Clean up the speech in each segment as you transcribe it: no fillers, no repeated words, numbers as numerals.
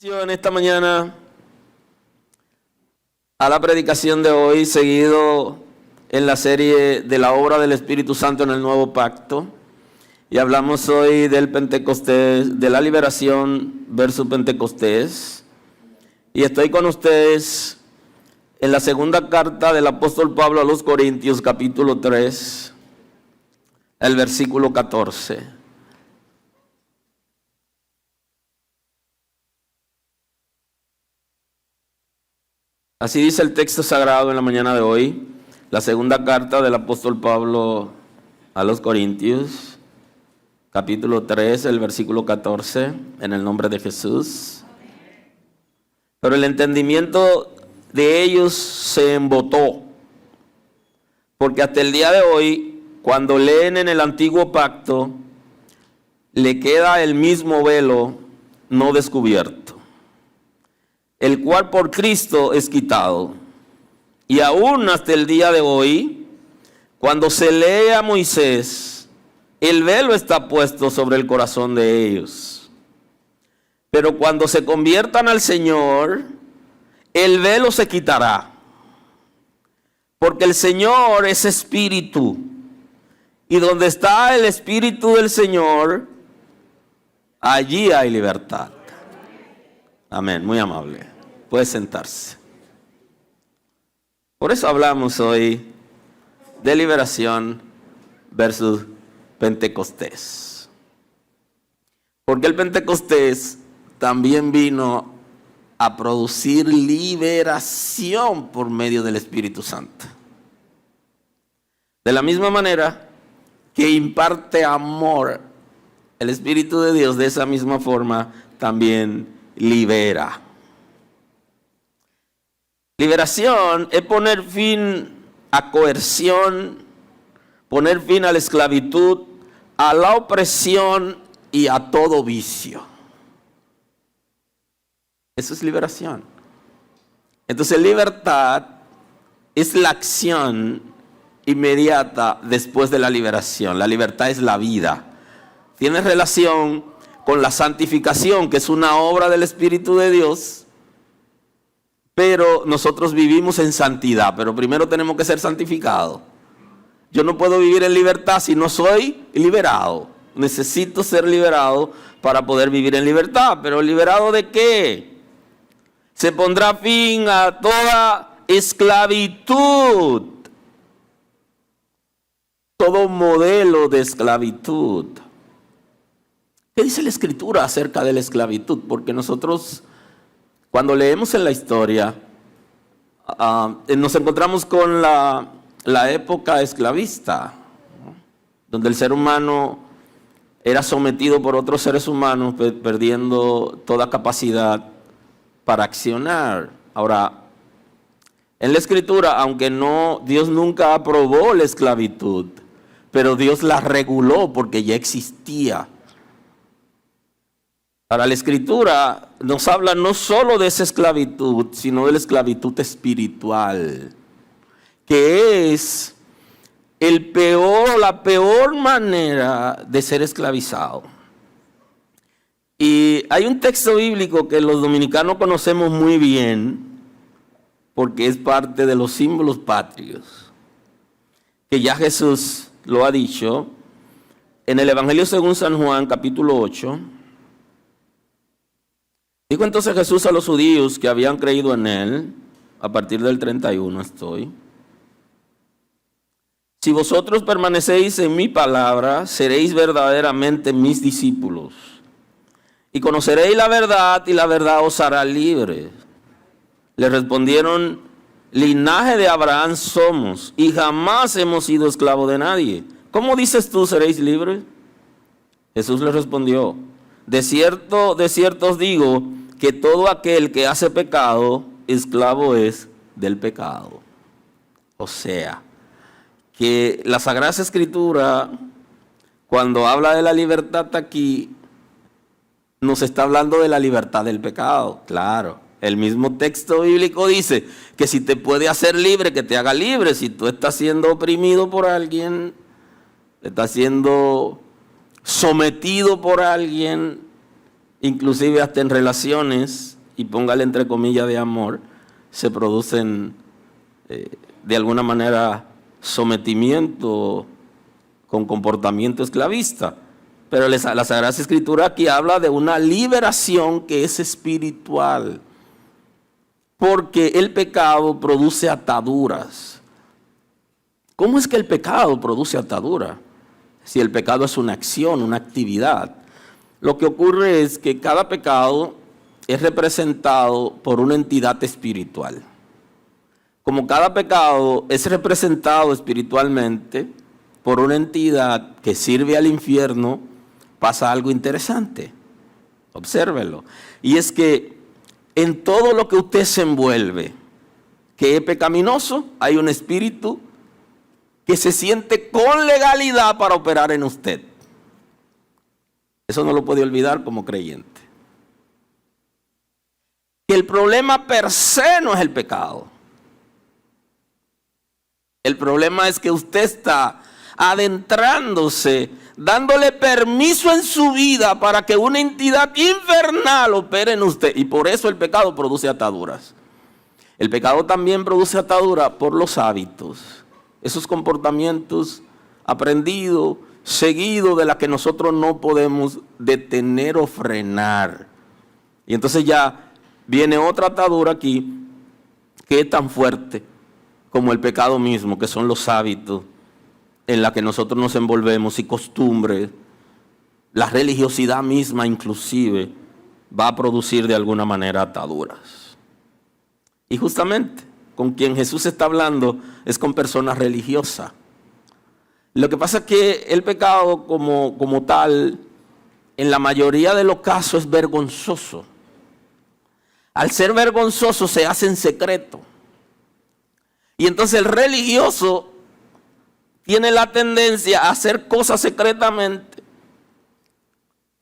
En esta mañana a la predicación de hoy, seguido en la serie de la obra del Espíritu Santo en el Nuevo Pacto, y hablamos hoy del Pentecostés, de la liberación versus Pentecostés, y estoy con ustedes en la segunda carta del apóstol Pablo a los Corintios, capítulo 3, el versículo 14. Así dice el texto sagrado en la mañana de hoy, la segunda carta del apóstol Pablo a los Corintios, capítulo 3, el versículo 14, en el nombre de Jesús. Pero el entendimiento de ellos se embotó, porque hasta el día de hoy, cuando leen en el antiguo pacto, le queda el mismo velo no descubierto, el cual por Cristo es quitado. Y aún hasta el día de hoy, cuando se lee a Moisés, el velo está puesto sobre el corazón de ellos. Pero cuando se conviertan al Señor, el velo se quitará. Porque el Señor es espíritu. Y donde está el espíritu del Señor, allí hay libertad. Amén, muy amable. Puede sentarse. Por eso hablamos hoy de liberación versus Pentecostés. Porque el Pentecostés también vino a producir liberación por medio del Espíritu Santo. De la misma manera que imparte amor, el Espíritu de Dios de esa misma forma también libera. Liberación es poner fin a coerción, poner fin a la esclavitud, a la opresión y a todo vicio. Eso es liberación. Entonces, libertad es la acción inmediata después de la liberación. La libertad es la vida. Tiene relación con la santificación, que es una obra del Espíritu de Dios. Pero nosotros vivimos en santidad, pero primero tenemos que ser santificados. Yo no puedo vivir en libertad si no soy liberado. Necesito ser liberado para poder vivir en libertad. ¿Pero liberado de qué? Se pondrá fin a toda esclavitud. Todo modelo de esclavitud. ¿Qué dice la Escritura acerca de la esclavitud? Porque nosotros, cuando leemos en la historia, nos encontramos con la época esclavista, ¿no? Donde el ser humano era sometido por otros seres humanos, perdiendo toda capacidad para accionar. Ahora, en la Escritura, aunque Dios nunca aprobó la esclavitud, pero Dios la reguló porque ya existía. Ahora, la Escritura nos habla no solo de esa esclavitud, sino de la esclavitud espiritual, que es la peor manera de ser esclavizado. Y hay un texto bíblico que los dominicanos conocemos muy bien, porque es parte de los símbolos patrios, que ya Jesús lo ha dicho, en el Evangelio según San Juan, capítulo 8, dijo entonces Jesús a los judíos que habían creído en él, a partir del 31 estoy: si vosotros permanecéis en mi palabra, seréis verdaderamente mis discípulos, y conoceréis la verdad, y la verdad os hará libres. Le respondieron: linaje de Abraham somos, y jamás hemos sido esclavos de nadie. ¿Cómo dices tú seréis libres? Jesús le respondió: de cierto os digo, que todo aquel que hace pecado, esclavo es del pecado. O sea, que la Sagrada Escritura, cuando habla de la libertad aquí, nos está hablando de la libertad del pecado. Claro, el mismo texto bíblico dice que si te puede hacer libre, que te haga libre. Si tú estás siendo oprimido por alguien, estás siendo sometido por alguien, inclusive hasta en relaciones, y póngale entre comillas de amor, se producen de alguna manera sometimiento con comportamiento esclavista. Pero la Sagrada Escritura aquí habla de una liberación que es espiritual, porque el pecado produce ataduras. ¿Cómo es que el pecado produce atadura? Si el pecado es una acción, una actividad. Lo que ocurre es que cada pecado es representado por una entidad espiritual. Como cada pecado es representado espiritualmente por una entidad que sirve al infierno, pasa algo interesante. Obsérvelo. Y es que en todo lo que usted se envuelve, que es pecaminoso, hay un espíritu que se siente con legalidad para operar en usted. Eso no lo puede olvidar como creyente. El problema per se no es el pecado. El problema es que usted está adentrándose, dándole permiso en su vida para que una entidad infernal opere en usted. Y por eso el pecado produce ataduras. El pecado también produce ataduras por los hábitos. Esos comportamientos aprendidos, seguidos, de los que nosotros no podemos detener o frenar. Y entonces ya viene otra atadura aquí que es tan fuerte como el pecado mismo, que son los hábitos en la que nosotros nos envolvemos y costumbres. La religiosidad misma inclusive va a producir de alguna manera ataduras. Y justamente con quien Jesús está hablando es con personas religiosas. Lo que pasa es que el pecado como tal, en la mayoría de los casos es vergonzoso. Al ser vergonzoso se hace en secreto. Y entonces el religioso tiene la tendencia a hacer cosas secretamente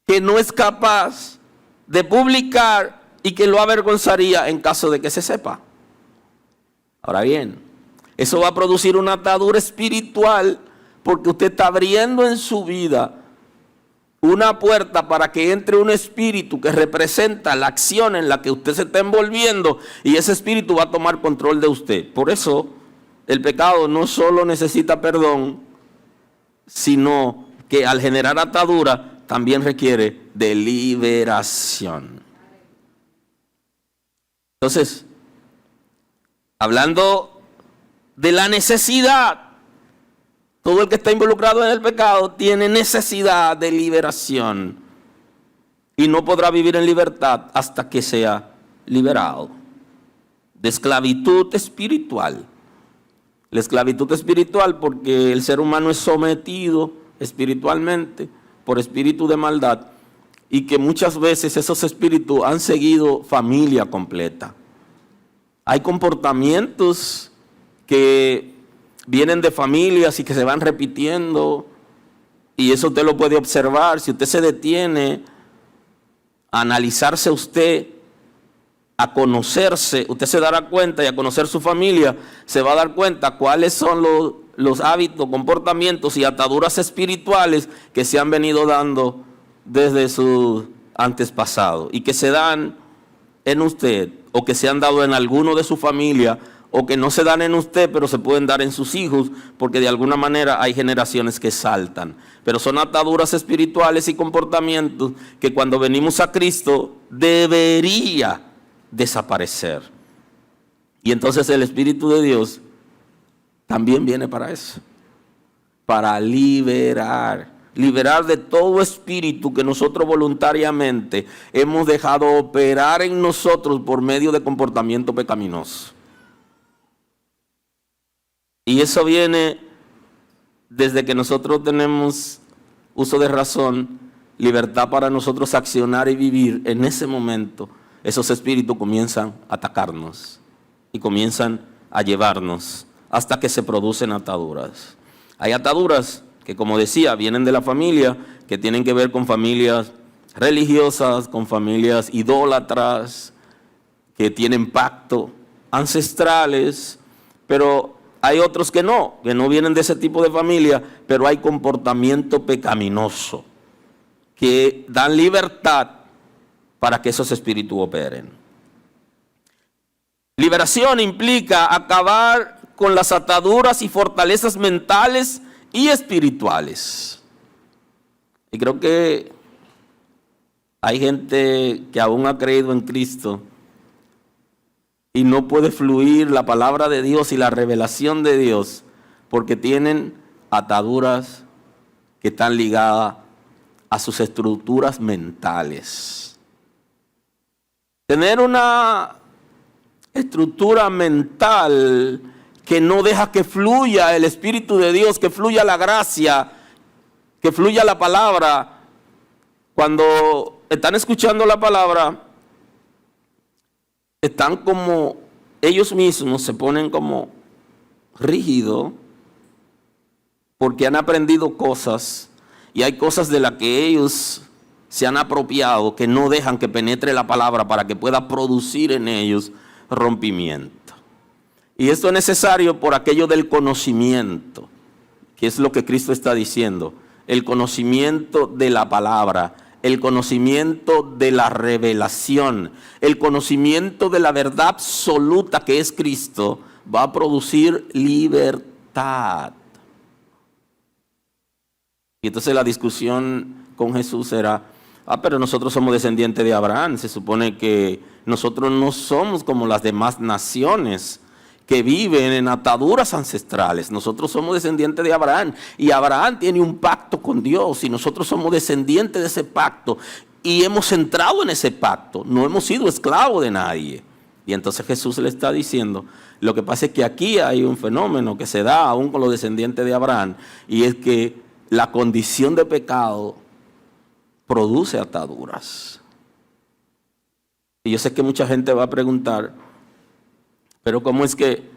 que no es capaz de publicar y que lo avergonzaría en caso de que se sepa. Ahora bien, eso va a producir una atadura espiritual porque usted está abriendo en su vida una puerta para que entre un espíritu que representa la acción en la que usted se está envolviendo y ese espíritu va a tomar control de usted. Por eso el pecado no solo necesita perdón, sino que al generar atadura también requiere de liberación. Entonces, hablando de la necesidad, todo el que está involucrado en el pecado tiene necesidad de liberación y no podrá vivir en libertad hasta que sea liberado de esclavitud espiritual. La esclavitud espiritual porque el ser humano es sometido espiritualmente por espíritu de maldad y que muchas veces esos espíritus han seguido familia completa. Hay comportamientos que vienen de familias y que se van repitiendo, y eso usted lo puede observar. Si usted se detiene a analizarse usted, a conocerse, usted se dará cuenta, y a conocer su familia, se va a dar cuenta cuáles son los hábitos, comportamientos y ataduras espirituales que se han venido dando desde sus antepasados y que se dan en usted, o que se han dado en alguno de su familia, o que no se dan en usted, pero se pueden dar en sus hijos, porque de alguna manera hay generaciones que saltan. Pero son ataduras espirituales y comportamientos que cuando venimos a Cristo debería desaparecer. Y entonces el Espíritu de Dios también viene para eso, para liberar de todo espíritu que nosotros voluntariamente hemos dejado operar en nosotros por medio de comportamiento pecaminoso. Y eso viene desde que nosotros tenemos uso de razón, libertad para nosotros accionar y vivir. En ese momento, esos espíritus comienzan a atacarnos y comienzan a llevarnos hasta que se producen ataduras. Hay ataduras que, como decía, vienen de la familia, que tienen que ver con familias religiosas, con familias idólatras, que tienen pacto ancestrales, pero hay otros que no vienen de ese tipo de familia, pero hay comportamiento pecaminoso, que dan libertad para que esos espíritus operen. Liberación implica acabar con las ataduras y fortalezas mentales y espirituales. Y creo que hay gente que aún ha creído en Cristo y no puede fluir la palabra de Dios y la revelación de Dios porque tienen ataduras que están ligadas a sus estructuras mentales. Tener una estructura mental que no deja que fluya el Espíritu de Dios, que fluya la gracia, que fluya la palabra. Cuando están escuchando la palabra, están como ellos mismos se ponen como rígidos porque han aprendido cosas y hay cosas de las que ellos se han apropiado que no dejan que penetre la palabra para que pueda producir en ellos rompimiento. Y esto es necesario por aquello del conocimiento, que es lo que Cristo está diciendo, el conocimiento de la palabra, el conocimiento de la revelación, el conocimiento de la verdad absoluta que es Cristo, va a producir libertad. Y entonces la discusión con Jesús era, pero nosotros somos descendientes de Abraham, se supone que nosotros no somos como las demás naciones que viven en ataduras ancestrales. Nosotros somos descendientes de Abraham y Abraham tiene un pacto con Dios y nosotros somos descendientes de ese pacto y hemos entrado en ese pacto, no hemos sido esclavos de nadie. Y entonces Jesús le está diciendo, lo que pasa es que aquí hay un fenómeno que se da aún con los descendientes de Abraham y es que la condición de pecado produce ataduras. Y yo sé que mucha gente va a preguntar, pero ¿cómo es que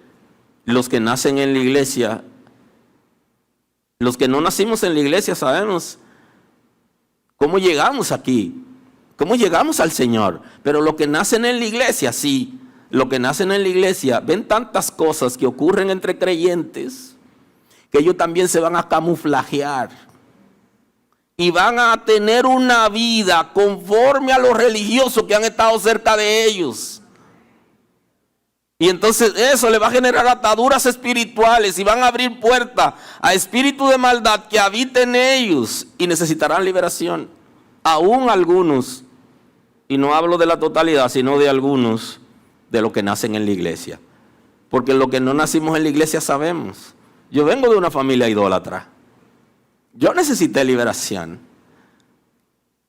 los que nacen en la iglesia, los que no nacimos en la iglesia sabemos cómo llegamos aquí, cómo llegamos al Señor? Pero los que nacen en la iglesia, sí, los que nacen en la iglesia ven tantas cosas que ocurren entre creyentes que ellos también se van a camuflajear y van a tener una vida conforme a los religiosos que han estado cerca de ellos. Y entonces eso le va a generar ataduras espirituales y van a abrir puerta a espíritus de maldad que habiten en ellos y necesitarán liberación. Aún algunos, y no hablo de la totalidad, sino de algunos de los que nacen en la iglesia. Porque los que no nacimos en la iglesia sabemos. Yo vengo de una familia idólatra. Yo necesité liberación.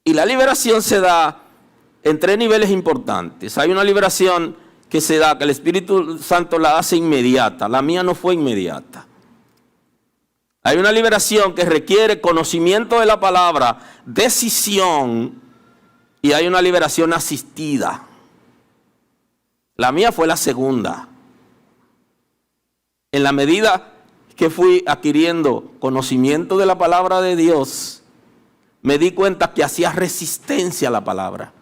Y la liberación se da en 3 niveles importantes. Hay una liberación que se da, que el Espíritu Santo la hace inmediata. La mía no fue inmediata. Hay una liberación que requiere conocimiento de la palabra, decisión, y hay una liberación asistida. La mía fue la segunda. En la medida que fui adquiriendo conocimiento de la palabra de Dios, me di cuenta que hacía resistencia a la palabra.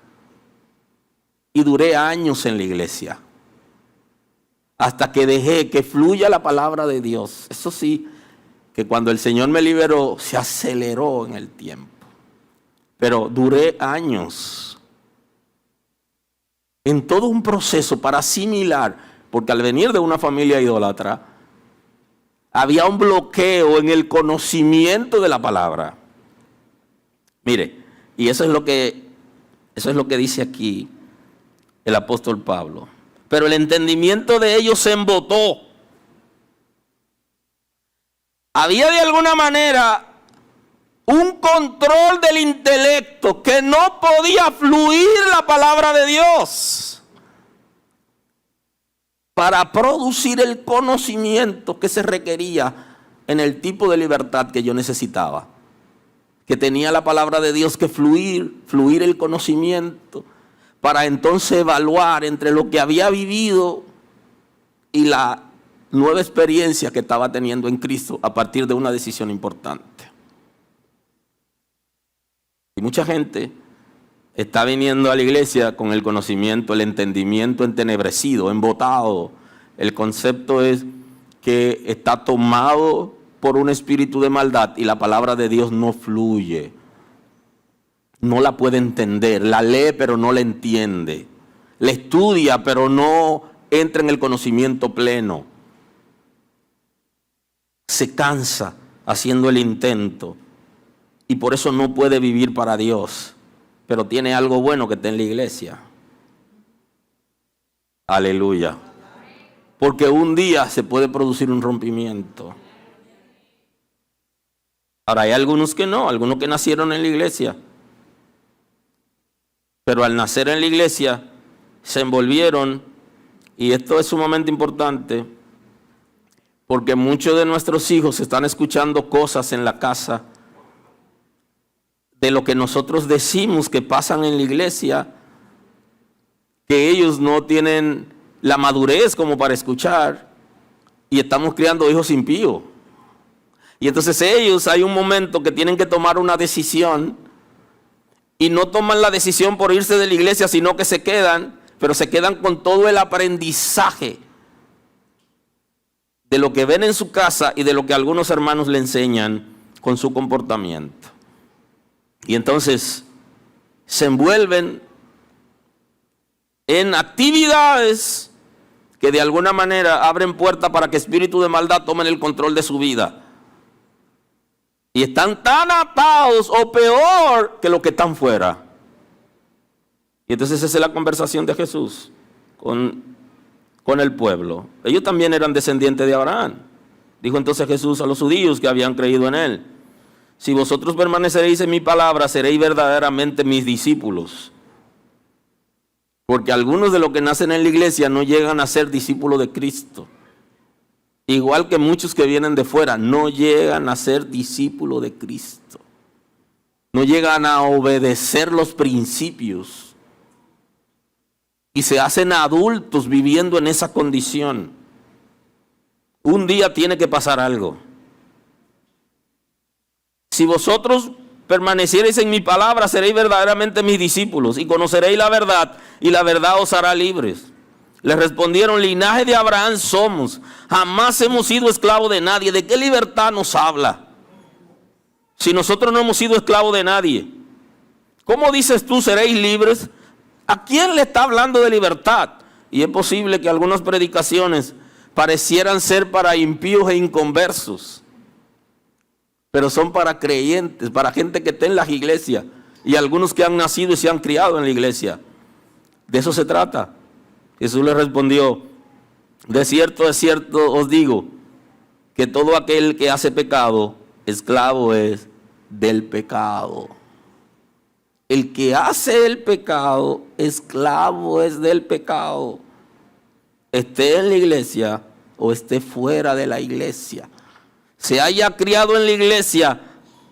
Y duré años en la iglesia, hasta que dejé que fluya la palabra de Dios. Eso sí, que cuando el Señor me liberó, se aceleró en el tiempo. Pero duré años en todo un proceso para asimilar, porque al venir de una familia idólatra, había un bloqueo en el conocimiento de la palabra. Mire, y eso es lo que dice aquí el apóstol Pablo. Pero el entendimiento de ellos se embotó. Había de alguna manera un control del intelecto que no podía fluir la palabra de Dios para producir el conocimiento que se requería en el tipo de libertad que yo necesitaba. Que tenía la palabra de Dios que fluir el conocimiento, para entonces evaluar entre lo que había vivido y la nueva experiencia que estaba teniendo en Cristo a partir de una decisión importante. Y mucha gente está viniendo a la iglesia con el conocimiento, el entendimiento entenebrecido, embotado. El concepto es que está tomado por un espíritu de maldad y la palabra de Dios no fluye. no la puede entender, la lee pero no la entiende, la estudia pero no entra en el conocimiento pleno. Se cansa haciendo el intento y por eso no puede vivir para Dios, pero tiene algo bueno que está en la iglesia. Aleluya. Porque un día se puede producir un rompimiento. Ahora hay algunos que no, algunos que nacieron en la iglesia, pero al nacer en la iglesia se envolvieron, y esto es sumamente importante, porque muchos de nuestros hijos están escuchando cosas en la casa de lo que nosotros decimos que pasan en la iglesia, que ellos no tienen la madurez como para escuchar, y estamos criando hijos impíos. Y entonces ellos, hay un momento que tienen que tomar una decisión, y no toman la decisión por irse de la iglesia, sino que se quedan, pero se quedan con todo el aprendizaje de lo que ven en su casa y de lo que algunos hermanos le enseñan con su comportamiento. Y entonces se envuelven en actividades que de alguna manera abren puerta para que espíritus de maldad tomen el control de su vida. Y están tan atados o peor que los que están fuera. Y entonces esa es la conversación de Jesús con el pueblo. Ellos también eran descendientes de Abraham. Dijo entonces Jesús a los judíos que habían creído en él: si vosotros permaneceréis en mi palabra, seréis verdaderamente mis discípulos. Porque algunos de los que nacen en la iglesia no llegan a ser discípulos de Cristo. Igual que muchos que vienen de fuera, no llegan a ser discípulos de Cristo. No llegan a obedecer los principios. Y se hacen adultos viviendo en esa condición. Un día tiene que pasar algo. Si vosotros permaneciereis en mi palabra, seréis verdaderamente mis discípulos y conoceréis la verdad, y la verdad os hará libres. Le respondieron: linaje de Abraham somos, jamás hemos sido esclavos de nadie. ¿De qué libertad nos habla? Si nosotros no hemos sido esclavos de nadie. ¿Cómo dices tú seréis libres? ¿A quién le está hablando de libertad? Y es posible que algunas predicaciones parecieran ser para impíos e inconversos, pero son para creyentes, para gente que está en las iglesias, y algunos que han nacido y se han criado en la iglesia. De eso se trata. Jesús le respondió: de cierto os digo, que todo aquel que hace pecado, esclavo es del pecado. El que hace el pecado, esclavo es del pecado. Esté en la iglesia o esté fuera de la iglesia. Se haya criado en la iglesia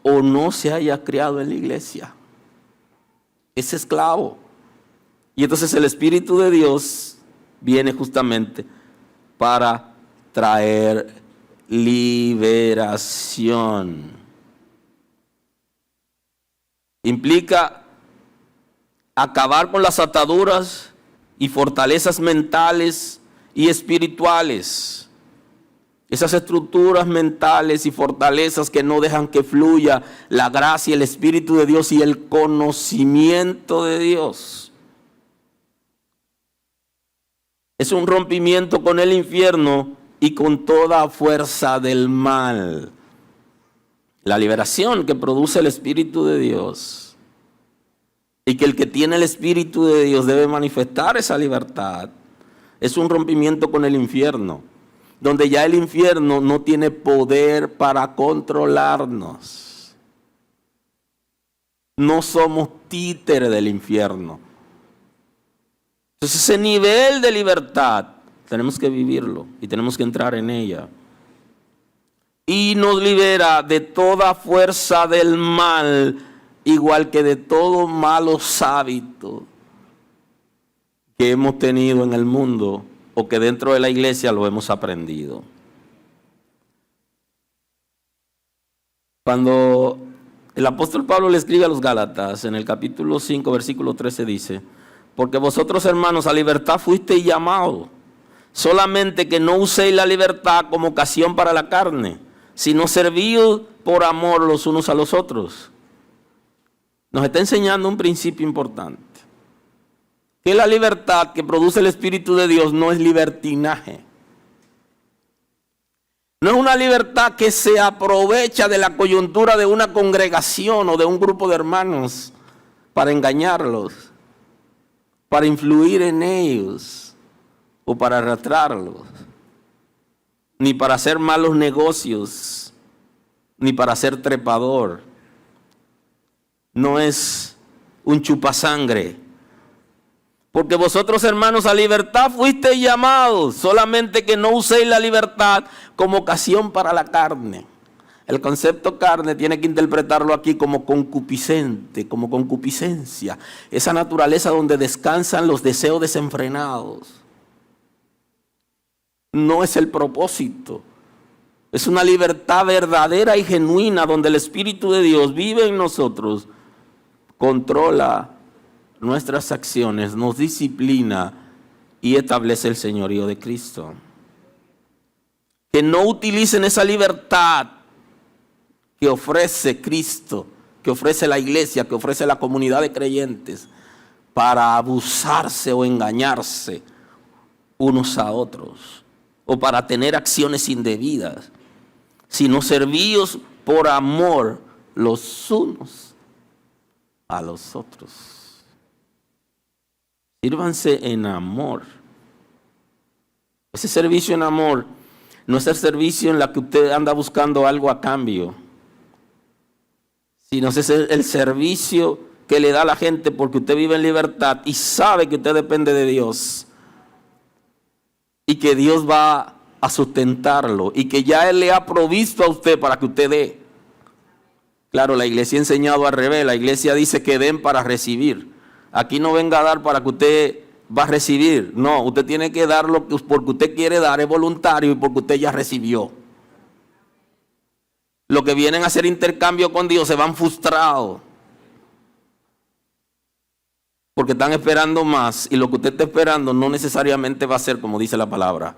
o no se haya criado en la iglesia. Es esclavo. Y entonces el Espíritu de Dios viene justamente para traer liberación. Implica acabar con las ataduras y fortalezas mentales y espirituales. Esas estructuras mentales y fortalezas que no dejan que fluya la gracia, el Espíritu de Dios y el conocimiento de Dios. Es un rompimiento con el infierno y con toda fuerza del mal. La liberación que produce el Espíritu de Dios. Y que el que tiene el Espíritu de Dios debe manifestar esa libertad. Es un rompimiento con el infierno, donde ya el infierno no tiene poder para controlarnos. No somos títeres del infierno. Entonces ese nivel de libertad tenemos que vivirlo y tenemos que entrar en ella. Y nos libera de toda fuerza del mal, igual que de todos malos hábitos que hemos tenido en el mundo o que dentro de la iglesia lo hemos aprendido. Cuando el apóstol Pablo le escribe a los Gálatas, en el capítulo 5, versículo 13 dice: porque vosotros, hermanos, a libertad fuisteis llamados, solamente que no uséis la libertad como ocasión para la carne, sino servíos por amor los unos a los otros. nos está enseñando un principio importante. Que la libertad que produce el Espíritu de Dios no es libertinaje. No es una libertad que se aprovecha de la coyuntura de una congregación o de un grupo de hermanos para engañarlos, para influir en ellos o para arrastrarlos, ni para hacer malos negocios, ni para ser trepador. No es un chupasangre. Porque vosotros, hermanos, a libertad fuisteis llamados, solamente que no uséis la libertad como ocasión para la carne. El concepto carne tiene que interpretarlo aquí como concupiscente, como concupiscencia. Esa naturaleza donde descansan los deseos desenfrenados. No es el propósito. Es una libertad verdadera y genuina donde el Espíritu de Dios vive en nosotros, controla nuestras acciones, nos disciplina y establece el señorío de Cristo. Que no utilicen esa libertad que ofrece Cristo, que ofrece la iglesia, que ofrece la comunidad de creyentes, para abusarse o engañarse unos a otros, o para tener acciones indebidas, sino servíos por amor los unos a los otros. Sírvanse en amor. Ese servicio en amor no es el servicio en la que usted anda buscando algo a cambio, sino es el servicio que le da a la gente porque usted vive en libertad y sabe que usted depende de Dios y que Dios va a sustentarlo y que ya Él le ha provisto a usted para que usted dé. Claro, la iglesia ha enseñado al revés. La iglesia dice que den para recibir. Aquí no venga a dar para que usted va a recibir. No, usted tiene que dar lo que porque usted quiere dar, es voluntario y porque usted ya recibió. Los que vienen a hacer intercambio con Dios se van frustrados. Porque están esperando más y lo que usted está esperando no necesariamente va a ser como dice la palabra.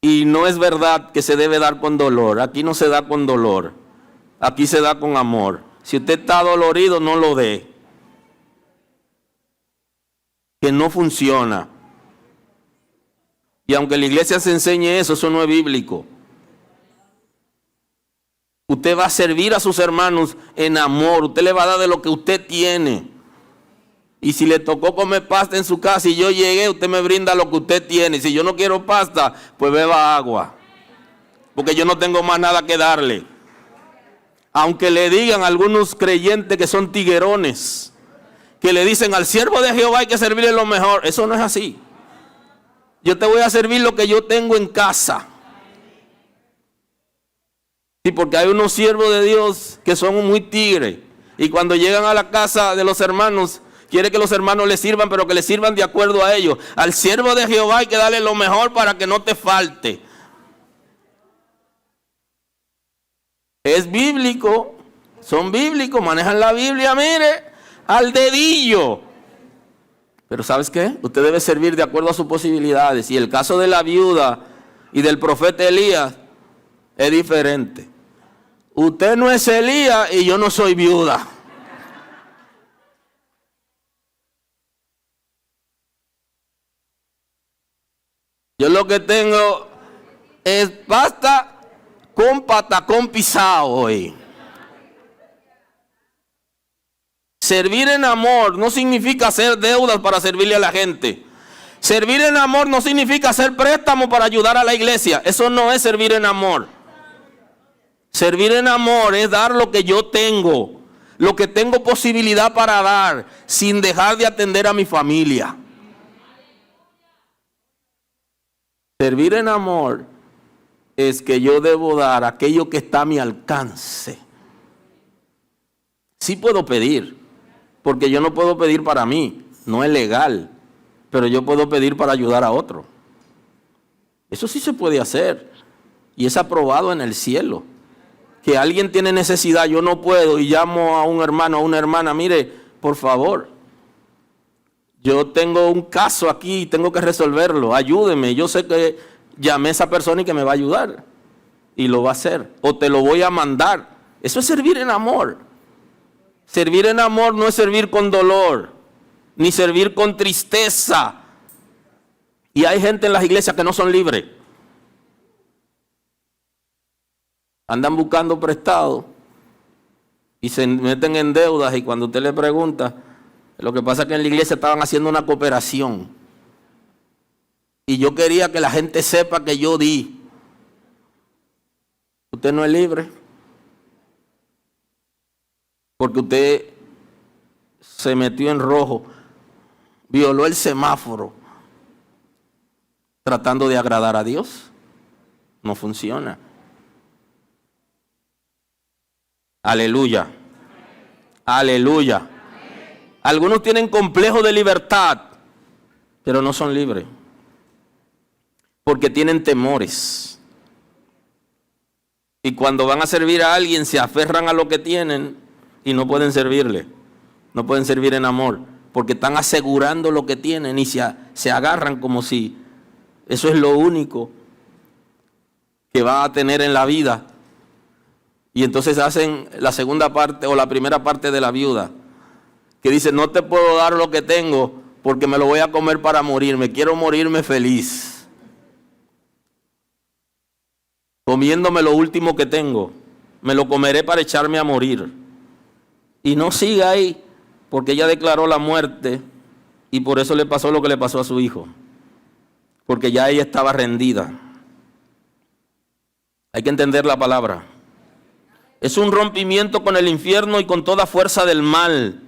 Y no es verdad que se debe dar con dolor. Aquí no se da con dolor. Aquí se da con amor. Si usted está dolorido, no lo dé. Que no funciona. Y aunque la iglesia se enseñe eso no es bíblico. Usted va a servir a sus hermanos en amor. Usted le va a dar de lo que usted tiene. Y si le tocó comer pasta en su casa y yo llegué, usted me brinda lo que usted tiene. Si yo no quiero pasta, pues beba agua. Porque yo no tengo más nada que darle. Aunque le digan a algunos creyentes que son tiguerones, que le dicen al siervo de Jehová hay que servirle lo mejor. Eso no es así. Yo te voy a servir lo que yo tengo en casa. Sí, porque hay unos siervos de Dios que son muy tigres. Y cuando llegan a la casa de los hermanos, quiere que los hermanos les sirvan, pero que les sirvan de acuerdo a ellos. Al siervo de Jehová hay que darle lo mejor para que no te falte. Es bíblico, son bíblicos, manejan la Biblia, mire, al dedillo. Pero ¿sabes qué? Usted debe servir de acuerdo a sus posibilidades. Y el caso de la viuda y del profeta Elías es diferente. Usted no es Elías y yo no soy viuda. Yo lo que tengo es pasta con patacón pisado hoy. Servir en amor no significa hacer deudas para servirle a la gente. Servir en amor no significa hacer préstamos para ayudar a la iglesia. Eso no es servir en amor. Servir en amor es dar lo que yo tengo, lo que tengo posibilidad para dar, sin dejar de atender a mi familia. Servir en amor es que yo debo dar aquello que está a mi alcance. Sí puedo pedir, porque yo no puedo pedir para mí, no es legal, pero yo puedo pedir para ayudar a otro. Eso sí se puede hacer y es aprobado en el cielo. Que alguien tiene necesidad, yo no puedo y llamo a un hermano, a una hermana, mire, por favor, yo tengo un caso aquí y tengo que resolverlo, ayúdeme, yo sé que llamé a esa persona y que me va a ayudar y lo va a hacer, o te lo voy a mandar. Eso es servir en amor. Servir en amor no es servir con dolor, ni servir con tristeza. Y hay gente en las iglesias que no son libres. Andan buscando prestado y se meten en deudas, y cuando usted le pregunta, lo que pasa es que en la iglesia estaban haciendo una cooperación y yo quería que la gente sepa que yo di. Usted no es libre porque usted se metió en rojo, violó el semáforo tratando de agradar a Dios. No funciona. Aleluya. Aleluya. Algunos tienen complejo de libertad, pero no son libres, porque tienen temores. Y cuando van a servir a alguien, se aferran a lo que tienen y no pueden servirle. No pueden servir en amor, porque están asegurando lo que tienen y se agarran como si eso es lo único que va a tener en la vida. Y entonces hacen la segunda parte o la primera parte de la viuda, que dice: no te puedo dar lo que tengo porque me lo voy a comer para morirme. Quiero morirme feliz, comiéndome lo último que tengo. Me lo comeré para echarme a morir. Y no siga ahí, porque ella declaró la muerte y por eso le pasó lo que le pasó a su hijo, porque ya ella estaba rendida. Hay que entender la palabra. Es un rompimiento con el infierno y con toda fuerza del mal.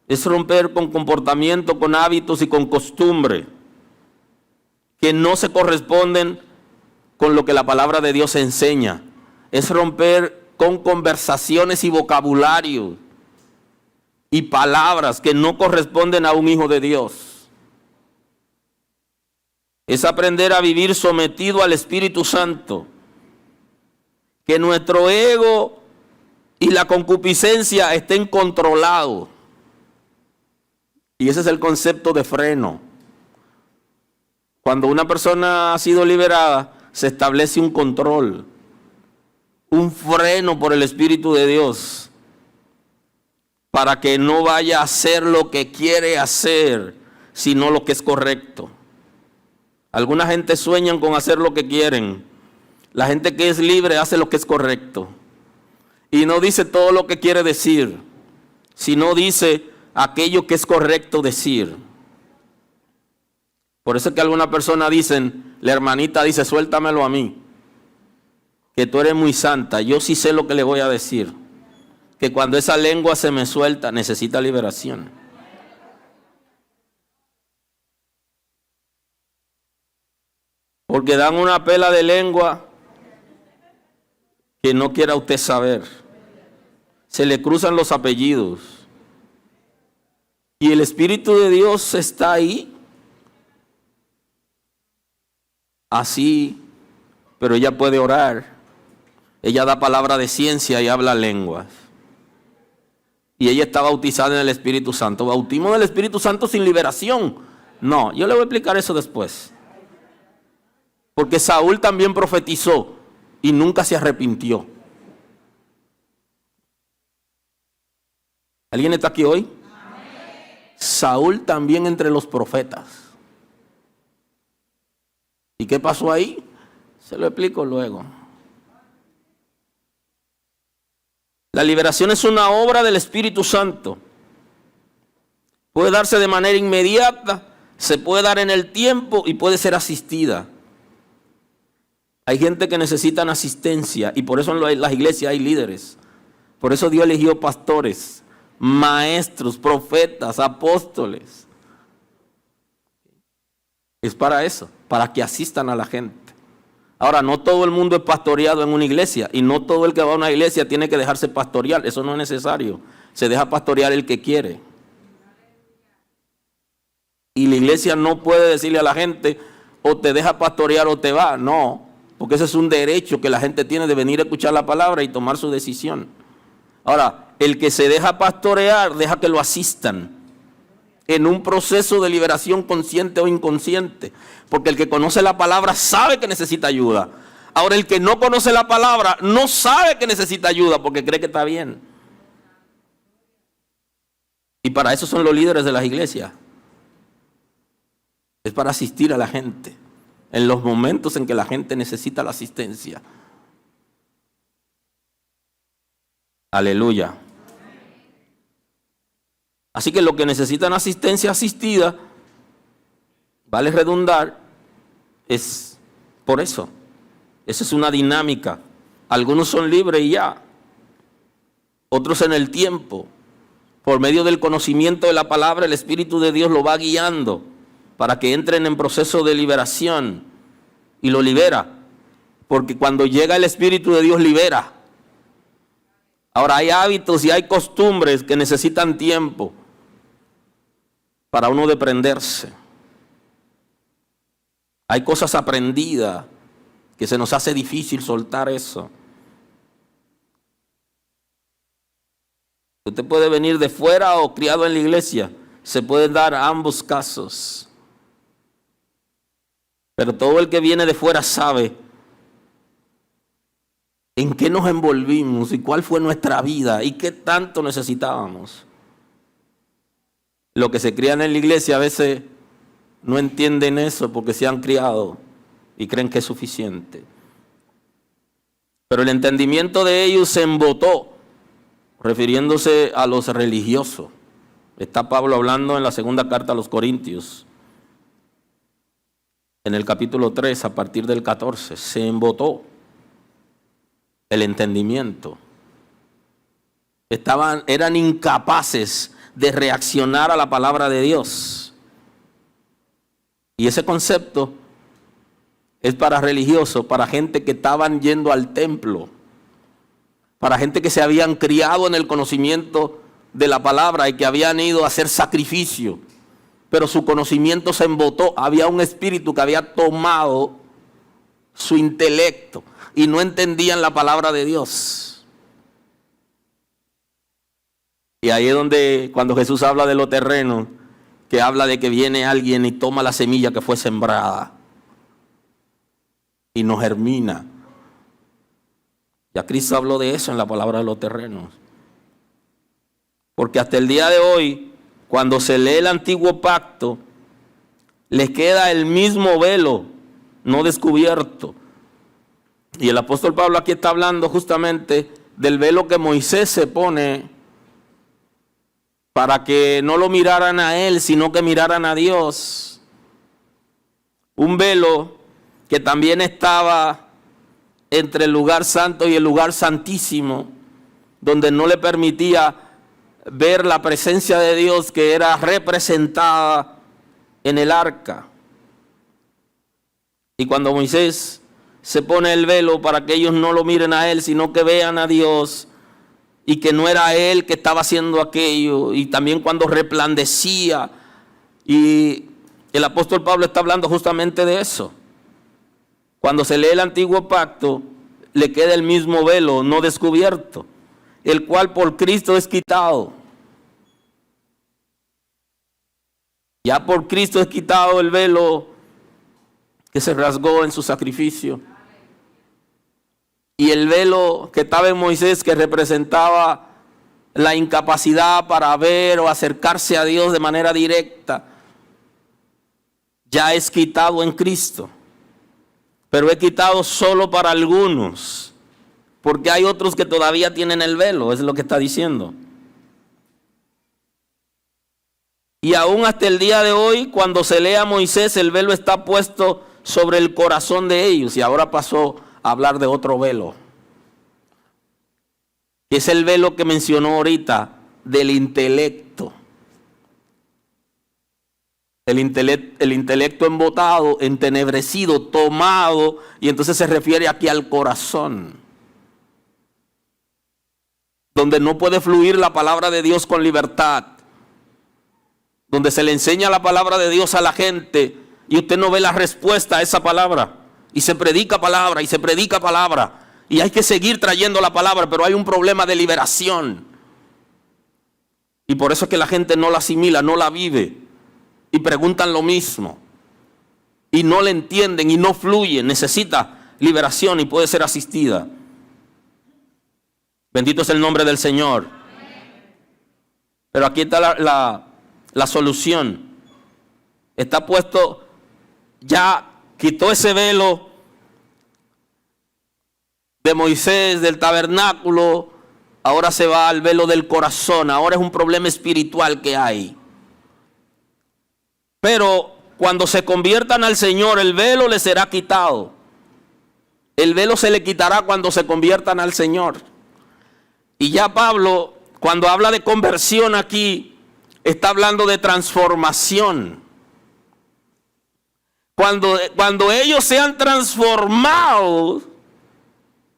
Es romper con comportamiento, con hábitos y con costumbre que no se corresponden con lo que la palabra de Dios enseña. Es romper con conversaciones y vocabulario y palabras que no corresponden a un hijo de Dios. Es aprender a vivir sometido al Espíritu Santo. Que nuestro ego y la concupiscencia estén controlados. Y ese es el concepto de freno. Cuando una persona ha sido liberada, se establece un control, un freno por el Espíritu de Dios, para que no vaya a hacer lo que quiere hacer, sino lo que es correcto. Alguna gente sueñan con hacer lo que quieren. La gente que es libre hace lo que es correcto y no dice todo lo que quiere decir, sino dice aquello que es correcto decir. Por eso es que algunas personas dicen, la hermanita dice: suéltamelo a mí, que tú eres muy santa, yo sí sé lo que le voy a decir, que cuando esa lengua se me suelta necesita liberación. Porque dan una pela de lengua que no quiera usted saber. Se le cruzan los apellidos. Y el Espíritu de Dios está ahí. Así, pero ella puede orar. Ella da palabra de ciencia y habla lenguas. Y ella está bautizada en el Espíritu Santo. Bautismo del Espíritu Santo sin liberación. No, yo le voy a explicar eso después. Porque Saúl también profetizó y nunca se arrepintió. ¿Alguien está aquí hoy? Amén. Saúl también entre los profetas. ¿Y qué pasó ahí? Se lo explico luego. La liberación es una obra del Espíritu Santo. Puede darse de manera inmediata, se puede dar en el tiempo y puede ser asistida. Hay gente que necesitan asistencia y por eso en las iglesias hay líderes. Por eso Dios eligió pastores, maestros, profetas, apóstoles. Es para eso, para que asistan a la gente. Ahora, no todo el mundo es pastoreado en una iglesia y no todo el que va a una iglesia tiene que dejarse pastorear. Eso no es necesario. Se deja pastorear el que quiere. Y la iglesia no puede decirle a la gente: o te deja pastorear o te va. No. Porque ese es un derecho que la gente tiene de venir a escuchar la palabra y tomar su decisión. Ahora, el que se deja pastorear, deja que lo asistan en un proceso de liberación consciente o inconsciente. Porque el que conoce la palabra sabe que necesita ayuda. Ahora, el que no conoce la palabra no sabe que necesita ayuda porque cree que está bien. Y para eso son los líderes de las iglesias. Es para asistir a la gente en los momentos en que la gente necesita la asistencia. Aleluya. Así que los que necesitan asistencia asistida, vale redundar, es por eso. Esa es una dinámica. Algunos son libres y ya. Otros en el tiempo. Por medio del conocimiento de la palabra, el Espíritu de Dios lo va guiando para que entren en proceso de liberación. Y lo libera. Porque cuando llega el Espíritu de Dios, libera. Ahora hay hábitos y hay costumbres que necesitan tiempo para uno desprenderse. Hay cosas aprendidas que se nos hace difícil soltar eso. Usted puede venir de fuera o criado en la iglesia. Se pueden dar ambos casos. Pero todo el que viene de fuera sabe en qué nos envolvimos y cuál fue nuestra vida y qué tanto necesitábamos. Los que se crían en la iglesia a veces no entienden eso porque se han criado y creen que es suficiente. Pero el entendimiento de ellos se embotó, refiriéndose a los religiosos. Está Pablo hablando en la segunda carta a los Corintios, en el capítulo 3, a partir del 14. Se embotó el entendimiento. Eran incapaces de reaccionar a la palabra de Dios. Y ese concepto es para religiosos, para gente que estaban yendo al templo, para gente que se habían criado en el conocimiento de la palabra y que habían ido a hacer sacrificio, pero su conocimiento se embotó. Había un espíritu que había tomado su intelecto y no entendían la palabra de Dios. Y ahí es donde, cuando Jesús habla de lo terreno, que habla de que viene alguien y toma la semilla que fue sembrada y no germina. Ya Cristo habló de eso en la palabra de los terrenos. Porque hasta el día de hoy, cuando se lee el antiguo pacto, les queda el mismo velo no descubierto. Y el apóstol Pablo aquí está hablando justamente del velo que Moisés se pone para que no lo miraran a él, sino que miraran a Dios. Un velo que también estaba entre el lugar santo y el lugar santísimo, donde no le permitía ver la presencia de Dios que era representada en el arca. Y cuando Moisés se pone el velo para que ellos no lo miren a él, sino que vean a Dios, y que no era él que estaba haciendo aquello, y también cuando resplandecía, y el apóstol Pablo está hablando justamente de eso. Cuando se lee el antiguo pacto, le queda el mismo velo no descubierto, el cual por Cristo es quitado. Ya por Cristo es quitado el velo que se rasgó en su sacrificio. Y el velo que estaba en Moisés, que representaba la incapacidad para ver o acercarse a Dios de manera directa, ya es quitado en Cristo. Pero es quitado solo para algunos, porque hay otros que todavía tienen el velo, es lo que está diciendo. Y aún hasta el día de hoy, cuando se lee a Moisés, el velo está puesto sobre el corazón de ellos. Y ahora pasó a hablar de otro velo, que es el velo que mencionó ahorita, del intelecto. El intelecto embotado, entenebrecido, tomado, y entonces se refiere aquí al corazón, donde no puede fluir la palabra de Dios con libertad, donde se le enseña la palabra de Dios a la gente y usted no ve la respuesta a esa palabra, y se predica palabra y se predica palabra, y hay que seguir trayendo la palabra, pero hay un problema de liberación, y por eso es que la gente no la asimila, no la vive, y preguntan lo mismo, y no le entienden y no fluye. Necesita liberación y puede ser asistida. Bendito es el nombre del Señor. Pero aquí está la solución. Está puesto, ya quitó ese velo de Moisés, del tabernáculo, ahora se va al velo del corazón, ahora es un problema espiritual que hay. Pero cuando se conviertan al Señor, el velo les será quitado. El velo se le quitará cuando se conviertan al Señor. Y ya Pablo, cuando habla de conversión aquí, está hablando de transformación. Cuando ellos sean transformados,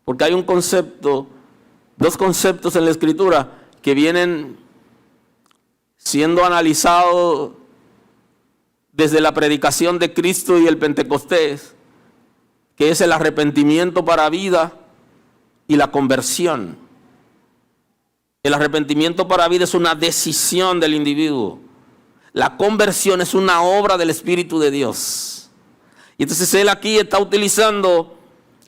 porque hay un concepto, dos conceptos en la Escritura que vienen siendo analizados desde la predicación de Cristo y el Pentecostés, que es el arrepentimiento para vida y la conversión. El arrepentimiento para vida es una decisión del individuo. La conversión es una obra del Espíritu de Dios. Y entonces él aquí está utilizando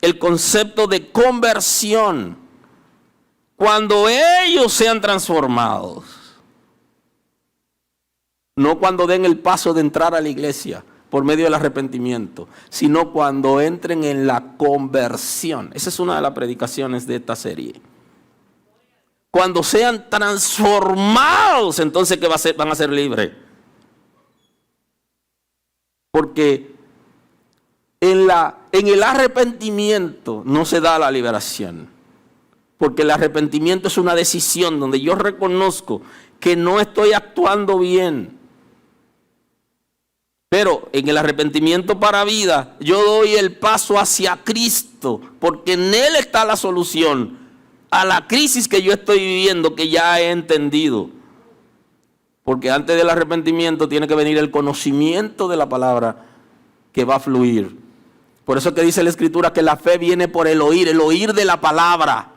el concepto de conversión. Cuando ellos sean transformados. No cuando den el paso de entrar a la iglesia por medio del arrepentimiento, sino cuando entren en la conversión. Esa es una de las predicaciones de esta serie. Cuando sean transformados, entonces ¿qué van a ser libres? Porque en el arrepentimiento no se da la liberación. Porque el arrepentimiento es una decisión donde yo reconozco que no estoy actuando bien. Pero en el arrepentimiento para vida, yo doy el paso hacia Cristo, porque en Él está la solución a la crisis que yo estoy viviendo, que ya he entendido. Porque antes del arrepentimiento tiene que venir el conocimiento de la palabra que va a fluir. Por eso que dice la Escritura que la fe viene por el oír de la palabra.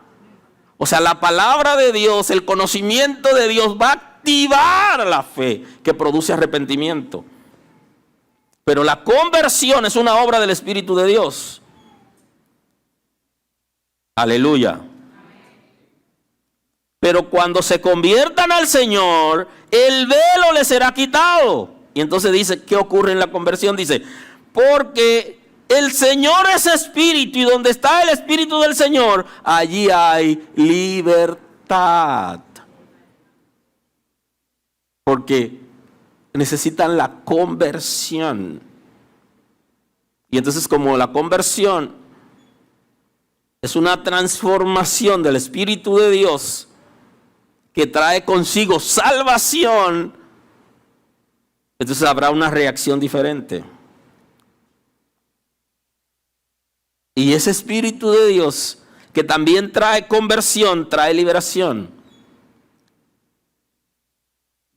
O sea, la palabra de Dios, el conocimiento de Dios va a activar la fe que produce arrepentimiento. Pero la conversión es una obra del Espíritu de Dios. Aleluya. Pero cuando se conviertan al Señor, el velo les será quitado. Y entonces dice, ¿qué ocurre en la conversión? Dice, porque el Señor es Espíritu y donde está el Espíritu del Señor, allí hay libertad. Porque necesitan la conversión. Y entonces como la conversión es una transformación del Espíritu de Dios que trae consigo salvación, entonces habrá una reacción diferente. Y ese Espíritu de Dios que también trae conversión, trae liberación.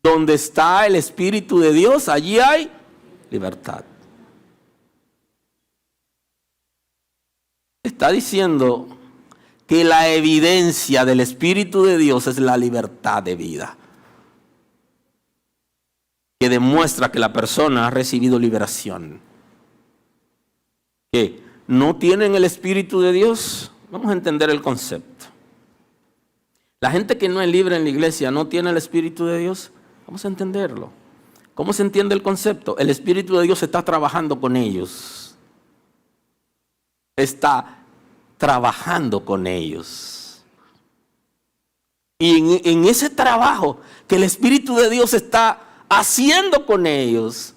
Donde está el Espíritu de Dios, allí hay libertad. Está diciendo que la evidencia del Espíritu de Dios es la libertad de vida, que demuestra que la persona ha recibido liberación. ¿Qué? ¿No tienen el Espíritu de Dios? Vamos a entender el concepto. La gente que no es libre en la iglesia no tiene el Espíritu de Dios. Vamos a entenderlo. ¿Cómo se entiende el concepto? El Espíritu de Dios está trabajando con ellos. Está trabajando con ellos. Y en ese trabajo que el Espíritu de Dios está haciendo con ellos,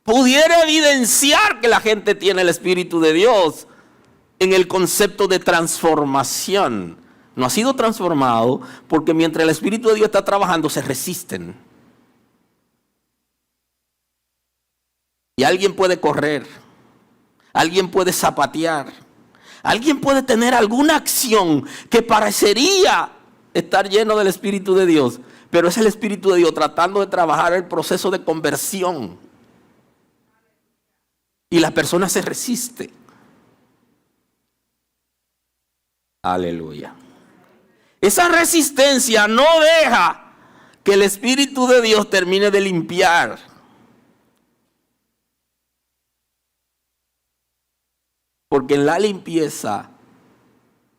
pudiera evidenciar que la gente tiene el Espíritu de Dios en el concepto de transformación. No ha sido transformado porque mientras el Espíritu de Dios está trabajando se resisten. Y alguien puede correr, alguien puede zapatear, alguien puede tener alguna acción que parecería estar lleno del Espíritu de Dios, pero es el Espíritu de Dios tratando de trabajar el proceso de conversión. Y la persona se resiste. Aleluya. Esa resistencia no deja que el Espíritu de Dios termine de limpiar. Porque en la limpieza,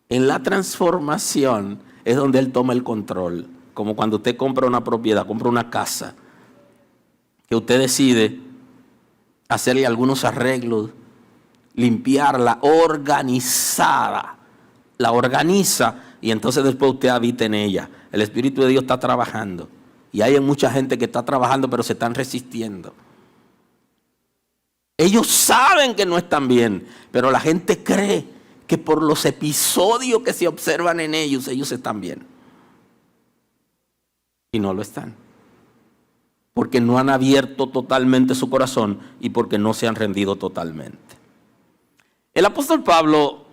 en la transformación, es donde Él toma el control como cuando usted compra una propiedad, compra una casa, que usted decide hacerle algunos arreglos, limpiarla, organizada, la organiza y entonces después usted habita en ella. El Espíritu de Dios está trabajando y hay mucha gente que está trabajando pero se están resistiendo. Ellos saben que no están bien, pero la gente cree que por los episodios que se observan en ellos están bien. Y no lo están. Porque no han abierto totalmente su corazón y porque no se han rendido totalmente. El apóstol Pablo,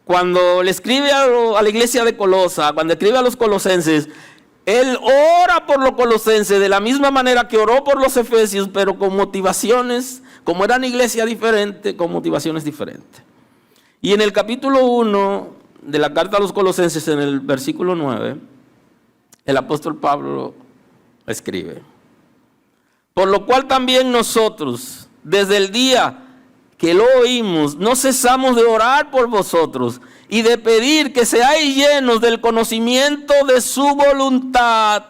cuando le escribe a la iglesia de Colosa, cuando escribe a los colosenses, él ora por los colosenses de la misma manera que oró por los efesios, pero con motivaciones, como eran iglesias diferentes, con motivaciones diferentes. Y en el capítulo 1 de la carta a los colosenses, en el versículo 9, el apóstol Pablo escribe: por lo cual también nosotros, desde el día que lo oímos, no cesamos de orar por vosotros y de pedir que seáis llenos del conocimiento de su voluntad.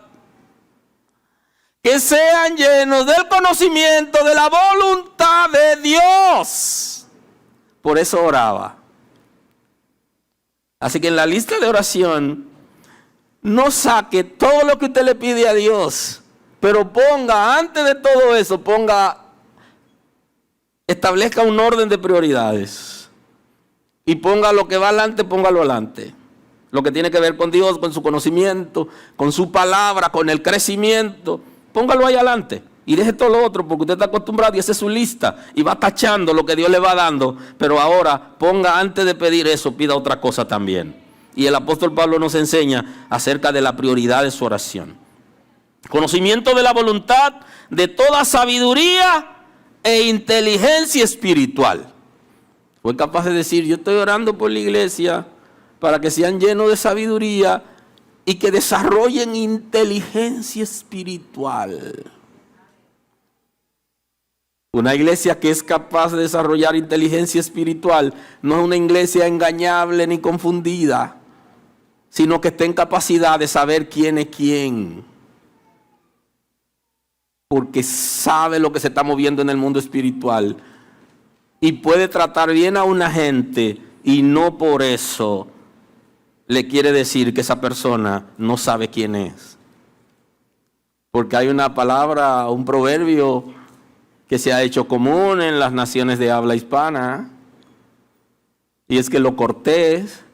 Que sean llenos del conocimiento de la voluntad de Dios. Por eso oraba. Así que en la lista de oración, no saque todo lo que usted le pide a Dios, pero ponga, antes de todo eso, establezca un orden de prioridades. Y ponga lo que va adelante, póngalo adelante. Lo que tiene que ver con Dios, con su conocimiento, con su palabra, con el crecimiento, póngalo ahí adelante. Y deje todo lo otro, porque usted está acostumbrado y esa es su lista. Y va tachando lo que Dios le va dando. Pero ahora, ponga, antes de pedir eso, pida otra cosa también. Y el apóstol Pablo nos enseña acerca de la prioridad de su oración. Conocimiento de la voluntad, de toda sabiduría e inteligencia espiritual. Fue capaz de decir: yo estoy orando por la iglesia para que sean llenos de sabiduría y que desarrollen inteligencia espiritual. Una iglesia que es capaz de desarrollar inteligencia espiritual no es una iglesia engañable ni confundida, sino que está en capacidad de saber quién es quién. Porque sabe lo que se está moviendo en el mundo espiritual y puede tratar bien a una gente y no por eso le quiere decir que esa persona no sabe quién es. Porque hay una palabra, un proverbio que se ha hecho común en las naciones de habla hispana, y es que lo cortés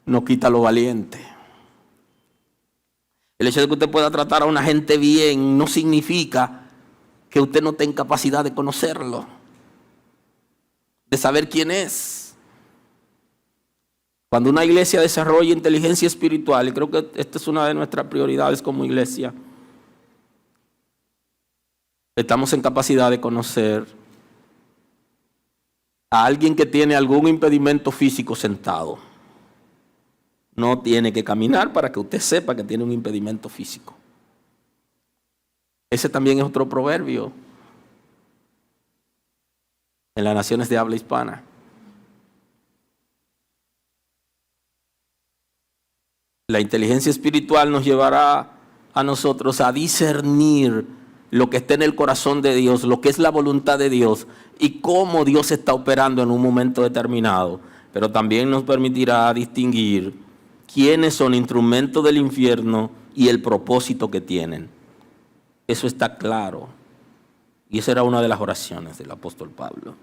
no quita lo valiente. El hecho de que usted pueda tratar a una gente bien no significa que usted no tenga capacidad de conocerlo, de saber quién es. Cuando una iglesia desarrolla inteligencia espiritual, y creo que esta es una de nuestras prioridades como iglesia, estamos en capacidad de conocer a alguien que tiene algún impedimento físico sentado. No tiene que caminar para que usted sepa que tiene un impedimento físico. Ese también es otro proverbio en las naciones de habla hispana. La inteligencia espiritual nos llevará a nosotros a discernir lo que está en el corazón de Dios, lo que es la voluntad de Dios y cómo Dios está operando en un momento determinado. Pero también nos permitirá distinguir quiénes son instrumentos del infierno y el propósito que tienen. Eso está claro. Y esa era una de las oraciones del apóstol Pablo.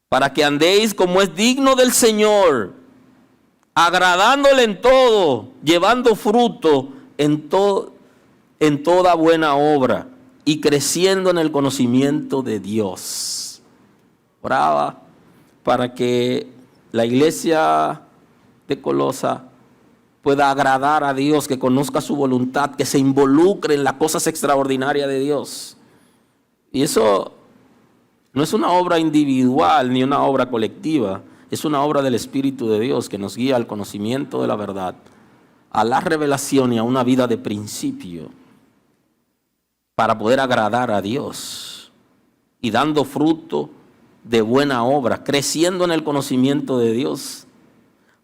Para que andéis como es digno del Señor, agradándole en todo, llevando fruto en toda buena obra y creciendo en el conocimiento de Dios. Oraba para que la iglesia de Colosa pueda agradar a Dios, que conozca su voluntad, que se involucre en las cosas extraordinarias de Dios. Y eso no es una obra individual ni una obra colectiva, es una obra del Espíritu de Dios que nos guía al conocimiento de la verdad, a la revelación y a una vida de principio para poder agradar a Dios y dando fruto de buena obra, creciendo en el conocimiento de Dios,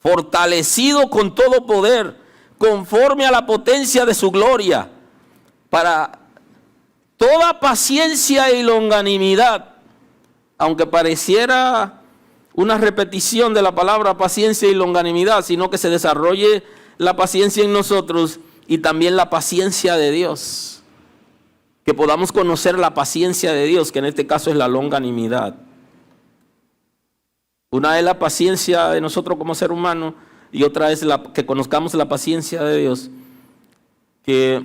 fortalecido con todo poder, conforme a la potencia de su gloria, para toda paciencia y longanimidad, aunque pareciera una repetición de la palabra paciencia y longanimidad, sino que se desarrolle la paciencia en nosotros y también la paciencia de Dios. Que podamos conocer la paciencia de Dios, que en este caso es la longanimidad. Una es la paciencia de nosotros como ser humano y otra es que conozcamos la paciencia de Dios. Que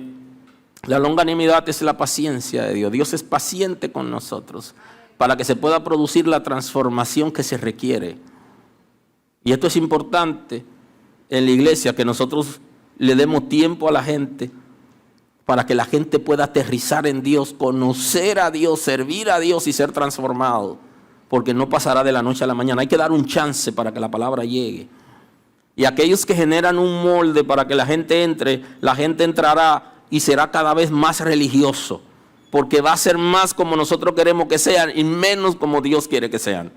la longanimidad es la paciencia de Dios. Dios es paciente con nosotros para que se pueda producir la transformación que se requiere. Y esto es importante en la iglesia, que nosotros le demos tiempo a la gente para que la gente pueda aterrizar en Dios, conocer a Dios, servir a Dios y ser transformado. Porque no pasará de la noche a la mañana. Hay que dar un chance para que la palabra llegue. Y aquellos que generan un molde para que la gente entre, la gente entrará y será cada vez más religioso. Porque va a ser más como nosotros queremos que sean y menos como Dios quiere que sean.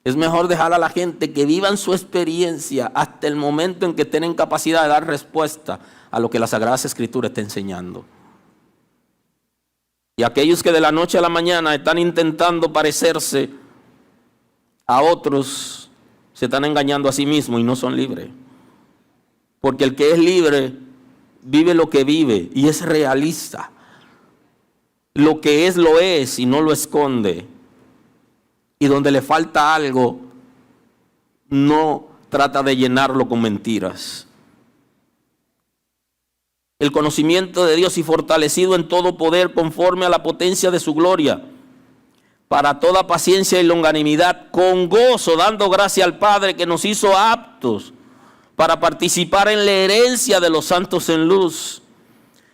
Es mejor dejar a la gente que vivan su experiencia hasta el momento en que estén en capacidad de dar respuesta a lo que la Sagrada Escritura está enseñando. Y aquellos que de la noche a la mañana están intentando parecerse a otros, se están engañando a sí mismos y no son libres. Porque el que es libre vive lo que vive y es realista. Lo que es, lo es y no lo esconde. Y donde le falta algo, no trata de llenarlo con mentiras. El conocimiento de Dios y fortalecido en todo poder conforme a la potencia de su gloria, para toda paciencia y longanimidad, con gozo, dando gracia al Padre que nos hizo aptos para participar en la herencia de los santos en luz,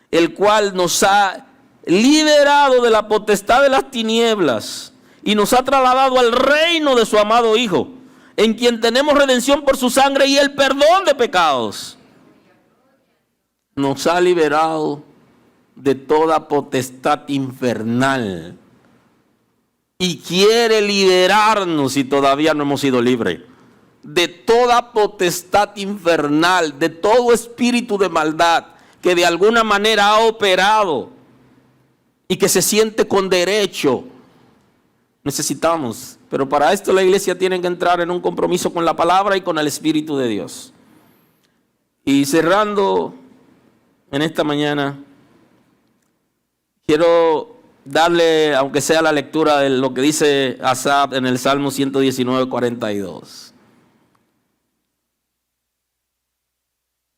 el cual nos ha liberado de la potestad de las tinieblas y nos ha trasladado al reino de su amado Hijo, en quien tenemos redención por su sangre y el perdón de pecados. Nos ha liberado de toda potestad infernal y quiere liberarnos, si todavía no hemos sido libres, de toda potestad infernal, de todo espíritu de maldad que de alguna manera ha operado y que se siente con derecho. Necesitamos, pero para esto la iglesia tiene que entrar en un compromiso con la palabra y con el Espíritu de Dios. Y cerrando en esta mañana, quiero darle, aunque sea la lectura de lo que dice Asaf en el Salmo 119, 42.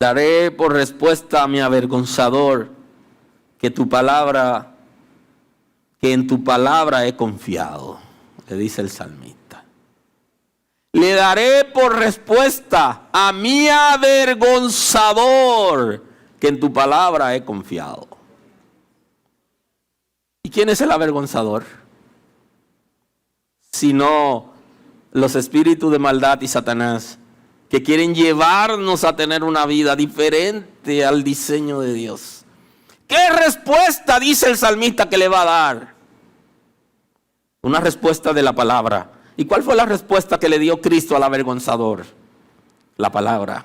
Daré por respuesta a mi avergonzador que en tu palabra he confiado, le dice el salmista. Le daré por respuesta a mi avergonzador que en tu palabra he confiado. ¿Y quién es el avergonzador? Sino los espíritus de maldad y Satanás, que quieren llevarnos a tener una vida diferente al diseño de Dios. ¿Qué respuesta dice el salmista que le va a dar? Una respuesta de la palabra. ¿Y cuál fue la respuesta que le dio Cristo al avergonzador? La palabra.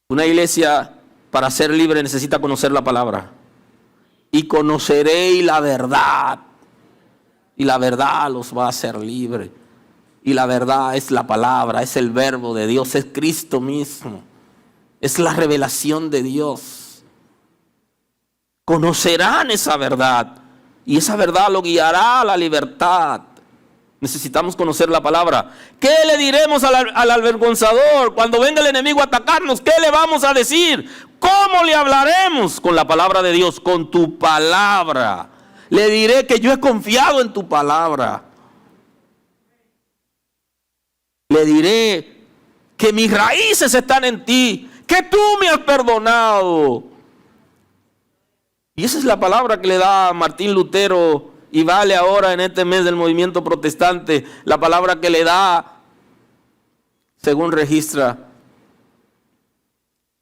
Una iglesia para ser libre necesita conocer la palabra. Y conoceréis la verdad. Y la verdad los va a hacer libres. Y la verdad es la palabra, es el verbo de Dios, es Cristo mismo. Es la revelación de Dios. Conocerán esa verdad. Y esa verdad lo guiará a la libertad. Necesitamos conocer la palabra. ¿Qué le diremos al avergonzador cuando venga el enemigo a atacarnos? ¿Qué le vamos a decir? ¿Cómo le hablaremos? Con la palabra de Dios, con tu palabra. Le diré que yo he confiado en tu palabra. Le diré que mis raíces están en ti, que tú me has perdonado. Y esa es la palabra que le da a Martín Lutero y vale ahora en este mes del movimiento protestante, la palabra que le da, según registra,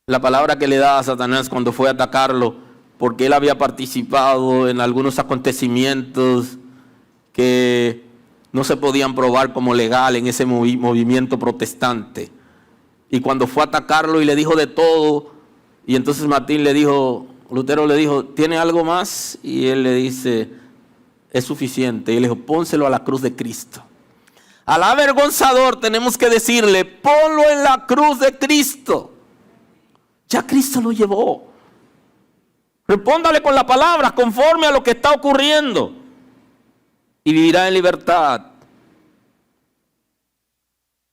la palabra que le da a Satanás cuando fue a atacarlo, porque él había participado en algunos acontecimientos que no se podían probar como legal en ese movimiento protestante. Y cuando fue a atacarlo y le dijo de todo, y entonces Lutero le dijo, ¿tiene algo más? Y él le dice, es suficiente. Y le dijo, pónselo a la cruz de Cristo. Al avergonzador tenemos que decirle, ponlo en la cruz de Cristo. Ya Cristo lo llevó. Respóndale con la palabra, conforme a lo que está ocurriendo. Y vivirá en libertad.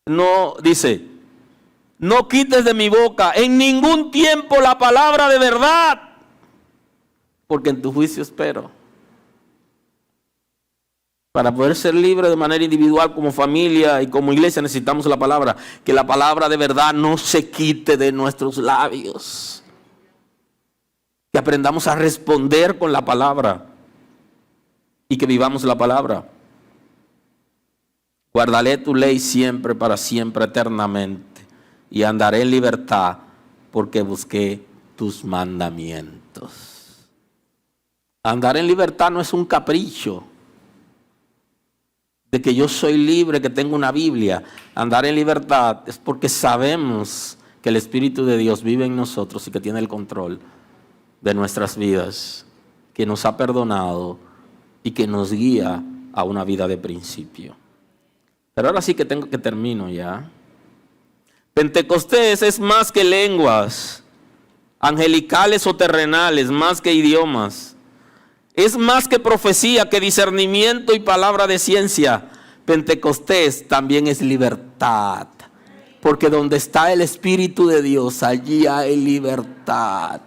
No, dice, no quites de mi boca en ningún tiempo la palabra de verdad, porque en tu juicio espero. Para poder ser libre de manera individual, como familia y como iglesia, necesitamos la palabra. Que la palabra de verdad no se quite de nuestros labios. Que aprendamos a responder con la palabra y que vivamos la palabra. Guardaré tu ley siempre, para siempre, eternamente, y andaré en libertad porque busqué tus mandamientos. Andar en libertad no es un capricho de que yo soy libre, que tengo una Biblia. Andar en libertad es porque sabemos que el Espíritu de Dios vive en nosotros y que tiene el control de nuestras vidas, que nos ha perdonado y que nos guía a una vida de principio. Pero ahora sí que termino ya. Pentecostés es más que lenguas, angelicales o terrenales, más que idiomas. Es más que profecía, que discernimiento y palabra de ciencia. Pentecostés también es libertad. Porque donde está el Espíritu de Dios, allí hay libertad.